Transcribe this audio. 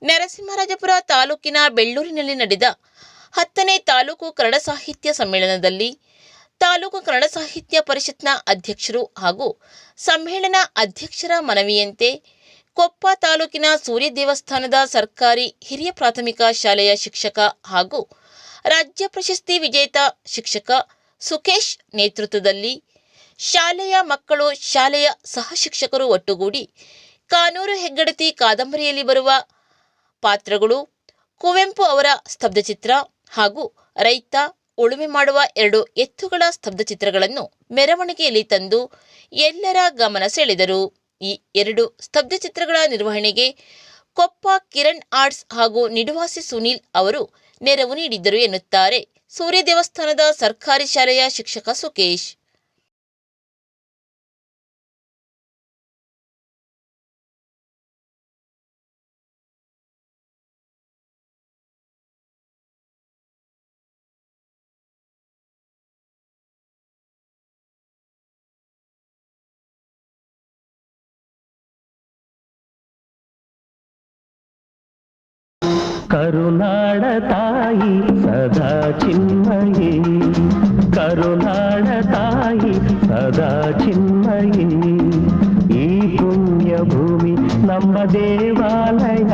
ನರಸಿಂಹರಾಜಪುರ ತಾಲೂಕಿನ ಬೆಳ್ಳೂರಿನಲ್ಲಿ ನಡೆದ 10ನೇ ತಾಲೂಕು ಕನ್ನಡ ಸಾಹಿತ್ಯ ಸಮ್ಮೇಳನದಲ್ಲಿ ತಾಲೂಕು ಕನ್ನಡ ಸಾಹಿತ್ಯ ಪರಿಷತ್ನ ಅಧ್ಯಕ್ಷರು ಹಾಗೂ ಸಮ್ಮೇಳನ ಅಧ್ಯಕ್ಷರ ಮನವಿಯಂತೆ ಕೊಪ್ಪ ತಾಲೂಕಿನ ಸೂರ್ಯ ದೇವಸ್ಥಾನದ ಸರ್ಕಾರಿ ಹಿರಿಯ ಪ್ರಾಥಮಿಕ ಶಾಲೆಯ ಶಿಕ್ಷಕ ಹಾಗೂ ರಾಜ್ಯ ಪ್ರಶಸ್ತಿ ವಿಜೇತ ಶಿಕ್ಷಕ ಸುಕೇಶ್ ನೇತೃತ್ವದಲ್ಲಿ ಶಾಲೆಯ ಮಕ್ಕಳು, ಶಾಲೆಯ ಸಹ ಶಿಕ್ಷಕರು ಒಟ್ಟುಗೂಡಿ ಕಾನೂರು ಹೆಗ್ಗಡತಿ ಕಾದಂಬರಿಯಲ್ಲಿ ಬರುವ ಪಾತ್ರಗಳು, ಕುವೆಂಪು ಅವರ ಸ್ತಬ್ಧಚಿತ್ರ ಹಾಗೂ ರೈತ ಉಳುಮೆ ಮಾಡುವ 2 ಎತ್ತುಗಳ ಸ್ತಬ್ಧಚಿತ್ರಗಳನ್ನು ಮೆರವಣಿಗೆಯಲ್ಲಿ ತಂದು ಎಲ್ಲರ ಗಮನ ಸೆಳೆದರು. ಈ 2 ಸ್ತಬ್ಧಚಿತ್ರಗಳ ನಿರ್ವಹಣೆಗೆ ಕೊಪ್ಪ ಕಿರಣ್ ಆರ್ಟ್ಸ್ ಹಾಗೂ ನಿಡುವಾಸಿ ಸುನೀಲ್ ಅವರು ನೆರವು ನೀಡಿದ್ದರು ಎನ್ನುತ್ತಾರೆ ಸೂರ್ಯ ದೇವಸ್ಥಾನದ ಸರ್ಕಾರಿ ಶಾಲೆಯ ಶಿಕ್ಷಕ ಸುಕೇಶ್. ಕರುನಾಡ ತಾಯಿ ಸದಾ ಚಿನ್ಮಯಿ, ಕರುನಾಡ ತಾಯಿ ಸದಾ ಚಿನ್ಮಯಿ, ಈ ಪುಣ್ಯ ಭೂಮಿ ನಮ್ಮ ದೇವಾಲಯ.